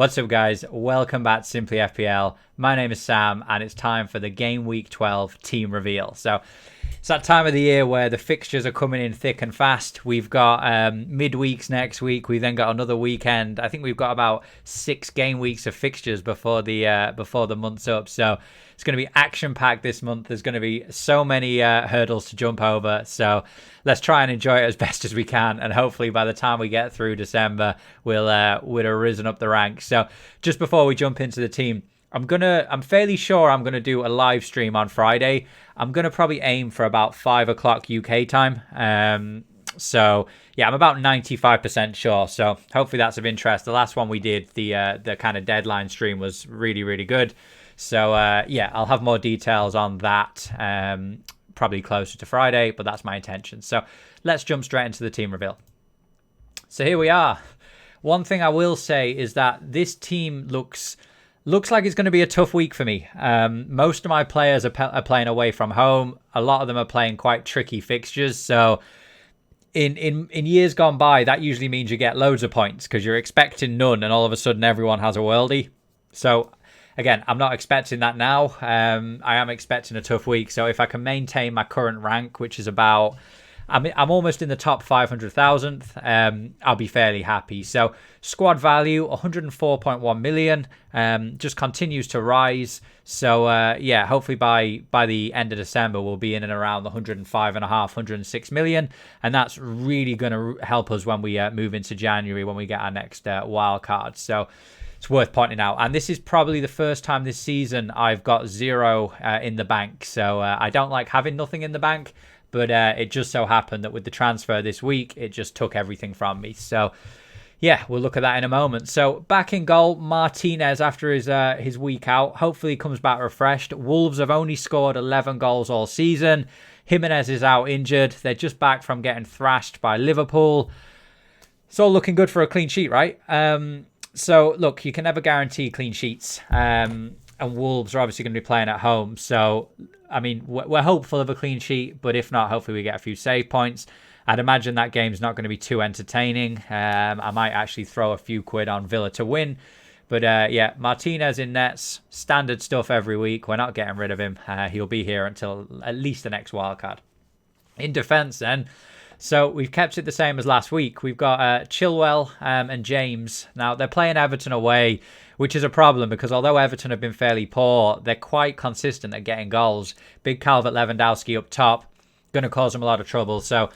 What's up, guys? Welcome back to Simply FPL. My name is Sam, and it's time for the Gameweek 12 team reveal. So it's that time of the year where the fixtures are coming in thick and fast. We've got midweeks next week. We then got another weekend. I think we've got about 6 game weeks of fixtures before the month's up. So it's going to be action-packed this month. There's going to be so many hurdles to jump over. So let's try and enjoy it as best as we can. And hopefully by the time we get through December, we'll have risen up the ranks. So just before we jump into the team, I'm fairly sure I'm gonna do a live stream on Friday. I'm gonna probably aim for about 5 o'clock UK time. So yeah, I'm about 95% sure. So hopefully that's of interest. The last one we did, the kind of deadline stream, was really, really good. So yeah, I'll have more details on that probably closer to Friday, but that's my intention. So let's jump straight into the team reveal. So here we are. One thing I will say is that this team looks like it's going to be a tough week for me. Most of my players are playing away from home. A lot of them are playing quite tricky fixtures. So in years gone by, that usually means you get loads of points because you're expecting none, and all of a sudden everyone has a worldie. So again, I'm not expecting that now. I am expecting a tough week. So if I can maintain my current rank, which is about, I'm almost in the top 500,000. I'll be fairly happy. So squad value 104.1 million, just continues to rise. So yeah, hopefully by the end of December we'll be in and around the 105.5, 106 million, and that's really going to help us when we move into January, when we get our next wild card. So it's worth pointing out. And this is probably the first time this season I've got 0 in the bank. So I don't like having nothing in the bank. But it just so happened that with the transfer this week, it just took everything from me. So, yeah, we'll look at that in a moment. So, back in goal, Martinez, after his week out, hopefully comes back refreshed. Wolves have only scored 11 goals all season. Jimenez is out injured. They're just back from getting thrashed by Liverpool. It's all looking good for a clean sheet, right? So, look, you can never guarantee clean sheets. And Wolves are obviously going to be playing at home. So, I mean, we're hopeful of a clean sheet, but if not, hopefully we get a few save points. I'd imagine that game's not going to be too entertaining. I might actually throw a few quid on Villa to win. But yeah, Martinez in nets, standard stuff every week. We're not getting rid of him. He'll be here until at least the next wildcard. In defence then, so we've kept it the same as last week. We've got Chilwell and James. Now, they're playing Everton away, which is a problem because although Everton have been fairly poor, they're quite consistent at getting goals. Big Calvert Lewandowski up top, going to cause them a lot of trouble. So,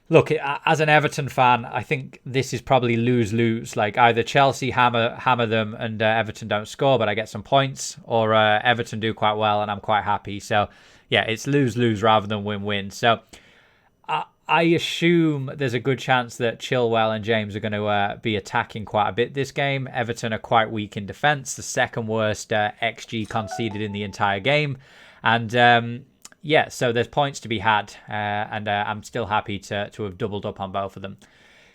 look, as an Everton fan, I think this is probably lose-lose. Like either Chelsea hammer them and Everton don't score, but I get some points, or Everton do quite well and I'm quite happy. So, yeah, it's lose-lose rather than win-win. So, I assume there's a good chance that Chilwell and James are going to be attacking quite a bit this game. Everton are quite weak in defence, the second worst XG conceded in the entire game. And yeah, so there's points to be had, and I'm still happy to have doubled up on both of them.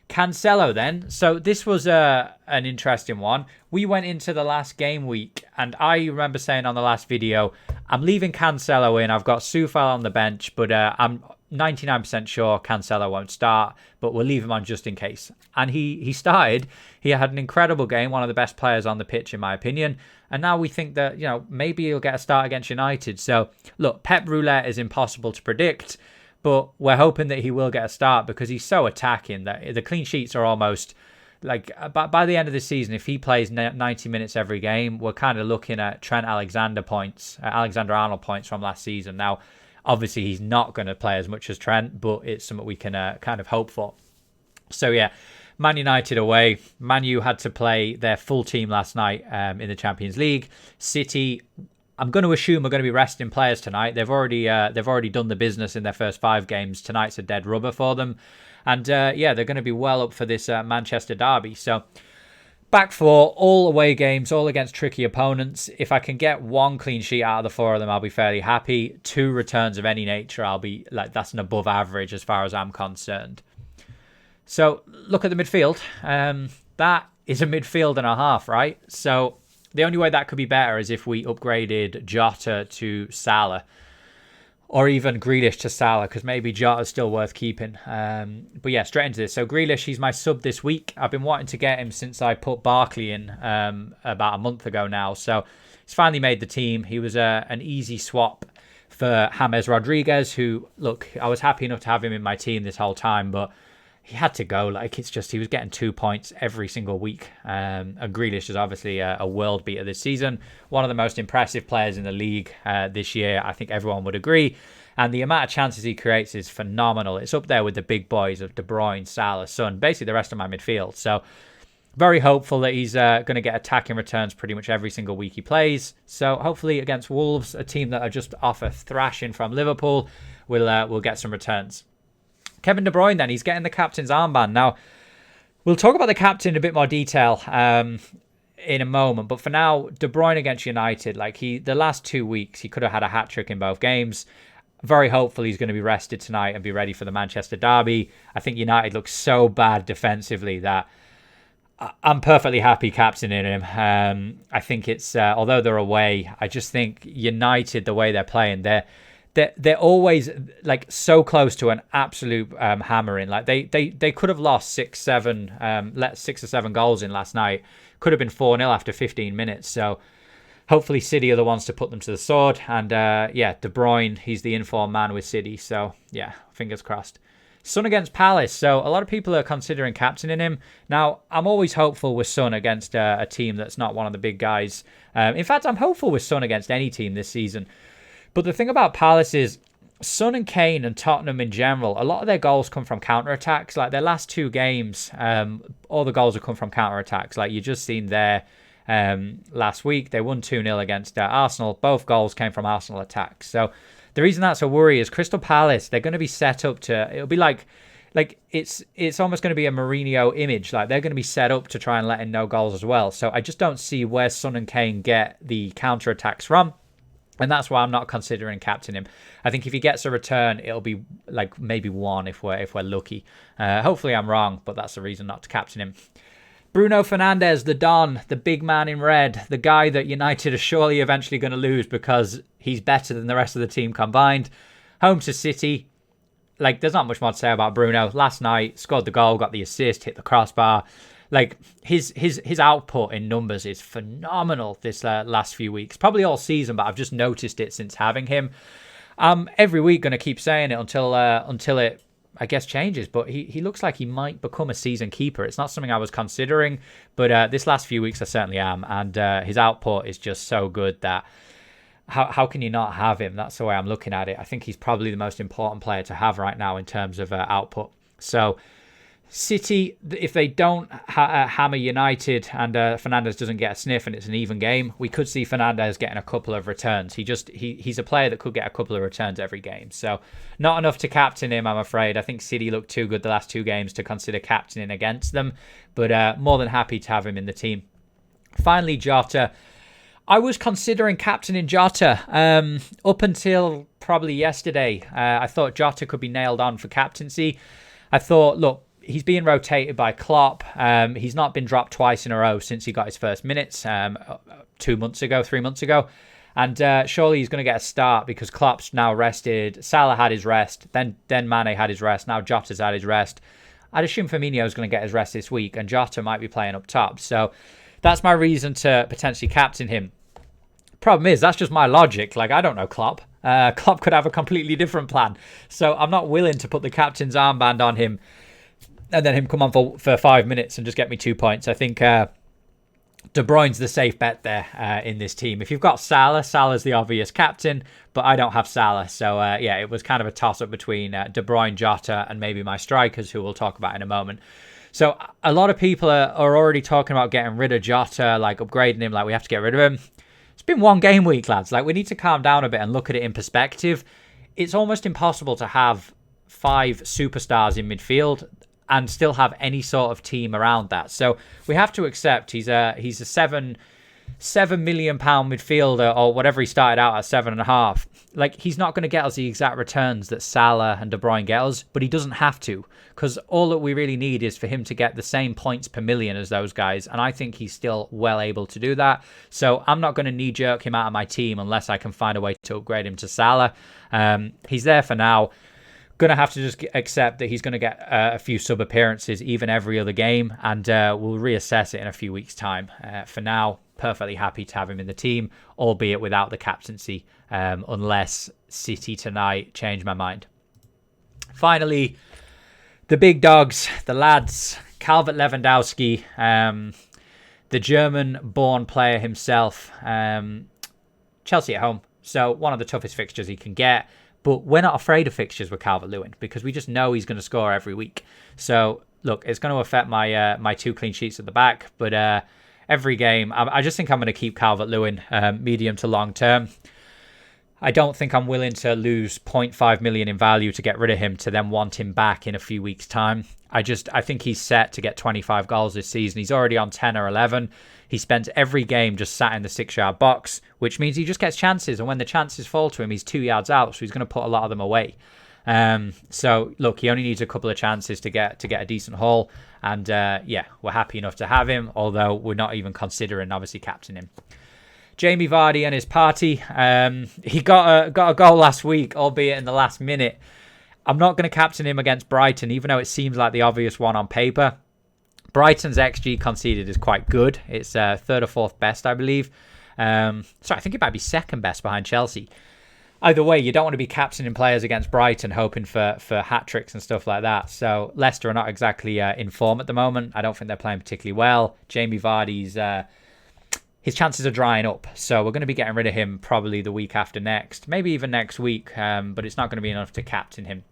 Cancelo then. So this was an interesting one. We went into the last game week, and I remember saying on the last video, I'm leaving Cancelo in. I've got Soufal on the bench, but I'm 99% sure Cancelo won't start, but we'll leave him on just in case. And he started. He had an incredible game, one of the best players on the pitch, in my opinion. And now we think that, you know, maybe he'll get a start against United. So, look, Pep Roulette is impossible to predict, but we're hoping that he will get a start because he's so attacking that the clean sheets are almost like by the end of the season, if he plays 90 minutes every game, we're kind of looking at Trent Alexander-Arnold points from last season. Now, obviously, he's not going to play as much as Trent, but it's something we can kind of hope for. So, yeah, Man United away. Man U had to play their full team last night in the Champions League. City, I'm going to assume, are going to be resting players tonight. They've already done the business in their first 5 games. Tonight's a dead rubber for them. And, yeah, they're going to be well up for this Manchester derby. So, back 4, all away games, all against tricky opponents. If I can get 1 clean sheet out of the 4 of them, I'll be fairly happy. 2 returns of any nature, I'll be like, that's an above average as far as I'm concerned. So look at the midfield. That is a midfield and a half, right? So the only way that could be better is if we upgraded Jota to Salah. or even Grealish to Salah, because maybe Jota is still worth keeping. But yeah, straight into this. So Grealish, he's my sub this week. I've been wanting to get him since I put Barkley in about a month ago now. So he's finally made the team. He was an easy swap for James Rodriguez, who, look, I was happy enough to have him in my team this whole time, but he had to go. Like, it's just, he was getting 2 points every single week. And Grealish is obviously a world beater this season. One of the most impressive players in the league this year. I think everyone would agree. And the amount of chances he creates is phenomenal. It's up there with the big boys of De Bruyne, Salah, Son, basically the rest of my midfield. So very hopeful that he's going to get attacking returns pretty much every single week he plays. So hopefully against Wolves, a team that are just off a thrashing from Liverpool, we'll get some returns. Kevin De Bruyne, then, he's getting the captain's armband. Now, we'll talk about the captain in a bit more detail in a moment. But for now, De Bruyne against United, like the last 2 weeks, he could have had a hat-trick in both games. Very hopeful he's going to be rested tonight and be ready for the Manchester derby. I think United looks so bad defensively that I'm perfectly happy captaining him. I think it's, although they're away, I just think United, the way they're playing, they're always like so close to an absolute hammering. Like they could have lost 6 or 7 goals in last night. Could have been 4-0 after 15 minutes. So hopefully City are the ones to put them to the sword. And De Bruyne, he's the informed man with City. So yeah, fingers crossed. Son against Palace. So a lot of people are considering captaining him. Now, I'm always hopeful with Son against a team that's not one of the big guys. In fact, I'm hopeful with Son against any team this season. But the thing about Palace is Son and Kane and Tottenham in general, a lot of their goals come from counter-attacks. Like their last 2 games, all the goals have come from counter-attacks. Like you just seen there last week, they won 2-0 against Arsenal. Both goals came from Arsenal attacks. So the reason that's a worry is Crystal Palace, they're going to be set up to, it'll be like it's almost going to be a Mourinho image. Like they're going to be set up to try and let in no goals as well. So I just don't see where Son and Kane get the counter-attacks from. And that's why I'm not considering captaining him. I think if he gets a return, it'll be like maybe 1 if we're lucky. Hopefully I'm wrong, but that's the reason not to captain him. Bruno Fernandez, the Don, the big man in red, the guy that United are surely eventually going to lose because he's better than the rest of the team combined. Home to City. Like, there's not much more to say about Bruno. Last night, scored the goal, got the assist, hit the crossbar. Like, his output in numbers is phenomenal this last few weeks. Probably all season, but I've just noticed it since having him. I'm every week going to keep saying it until it, I guess, changes. But he looks like he might become a season keeper. It's not something I was considering, but this last few weeks I certainly am. And his output is just so good that how can you not have him? That's the way I'm looking at it. I think he's probably the most important player to have right now in terms of output. So City, if they don't hammer United and Fernandez doesn't get a sniff and it's an even game, we could see Fernandez getting a couple of returns. He's a player that could get a couple of returns every game. So not enough to captain him, I'm afraid. I think City looked too good the last 2 games to consider captaining against them, but more than happy to have him in the team. Finally, Jota. I was considering captaining Jota up until probably yesterday. I thought Jota could be nailed on for captaincy. I thought, look, he's being rotated by Klopp. He's not been dropped twice in a row since he got his first minutes 3 months ago. And surely he's going to get a start because Klopp's now rested. Salah had his rest. Then Mane had his rest. Now Jota's had his rest. I'd assume Firmino's going to get his rest this week and Jota might be playing up top. So that's my reason to potentially captain him. Problem is, that's just my logic. Like, I don't know Klopp. Klopp could have a completely different plan. So I'm not willing to put the captain's armband on him and then him come on for 5 minutes and just get me 2 points. I think De Bruyne's the safe bet there in this team. If you've got Salah, Salah's the obvious captain, but I don't have Salah. So, yeah, it was kind of a toss-up between De Bruyne, Jota, and maybe my strikers, who we'll talk about in a moment. So a lot of people are already talking about getting rid of Jota, like upgrading him, like we have to get rid of him. It's been 1 game week, lads. Like, we need to calm down a bit and look at it in perspective. It's almost impossible to have 5 superstars in midfield and still have any sort of team around that. So we have to accept he's a 7 £7 million midfielder, or whatever he started out at 7.5. Like, he's not going to get us the exact returns that Salah and De Bruyne get us, but he doesn't have to, because all that we really need is for him to get the same points per million as those guys, and I think he's still well able to do that. So I'm not going to knee-jerk him out of my team unless I can find a way to upgrade him to Salah. He's there for now. Going to have to just accept that he's going to get a few sub-appearances even every other game, and we'll reassess it in a few weeks' time. For now, perfectly happy to have him in the team, albeit without the captaincy, unless City tonight change my mind. Finally, the big dogs, the lads, Calvert Lewandowski, the German-born player himself, Chelsea at home. So one of the toughest fixtures he can get. But we're not afraid of fixtures with Calvert Lewin because we just know he's going to score every week. So, look, it's going to affect my my 2 clean sheets at the back. But every game, I just think I'm going to keep Calvert Lewin medium to long term. I don't think I'm willing to lose 0.5 million in value to get rid of him to then want him back in a few weeks' time. I think he's set to get 25 goals this season. He's already on 10 or 11. He spends every game just sat in the 6-yard box, which means he just gets chances. And when the chances fall to him, he's 2 yards out, so he's going to put a lot of them away. So, look, he only needs a couple of chances to get a decent haul. And, yeah, we're happy enough to have him, although we're not even considering, obviously, captaining him. Jamie Vardy and his party. He got a goal last week, albeit in the last minute. I'm not going to captain him against Brighton, even though it seems like the obvious one on paper. Brighton's XG conceded is quite good. It's third or fourth best, I believe. Sorry, I think it might be second best behind Chelsea. Either way, you don't want to be captaining players against Brighton, hoping for hat-tricks and stuff like that. So Leicester are not exactly in form at the moment. I don't think they're playing particularly well. Jamie Vardy's... his chances are drying up, so we're going to be getting rid of him probably the week after next, maybe even next week, but it's not going to be enough to captain him.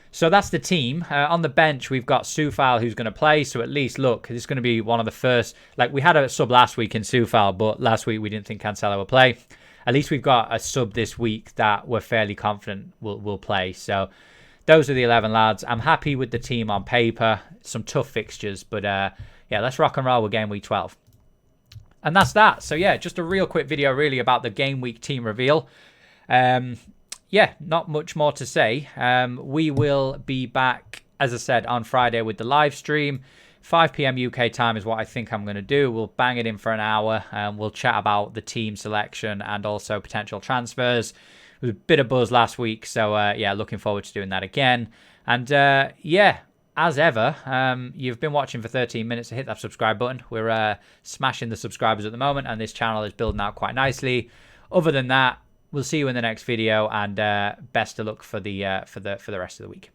So that's the team. On the bench, we've got Soufal, who's going to play, so at least, look, this is going to be one of the first... Like, we had a sub last week in Soufal, but last week we didn't think Cancelo would play. At least we've got a sub this week that we're fairly confident will play. So those are the 11 lads. I'm happy with the team on paper. Some tough fixtures, but yeah, let's rock and roll with Game Week 12. And that's that. So yeah, just a real quick video really about the Game Week team reveal. Yeah, not much more to say. We will be back, as I said, on Friday with the live stream. 5 p.m. UK time is what I think I'm going to do. We'll bang it in for an hour. We'll chat about the team selection and also potential transfers. There was a bit of buzz last week, so yeah, looking forward to doing that again. And yeah, as ever, you've been watching for 13 minutes, so hit that subscribe button. We're smashing the subscribers at the moment, and this channel is building out quite nicely. Other than that, we'll see you in the next video, and best of luck for the rest of the week.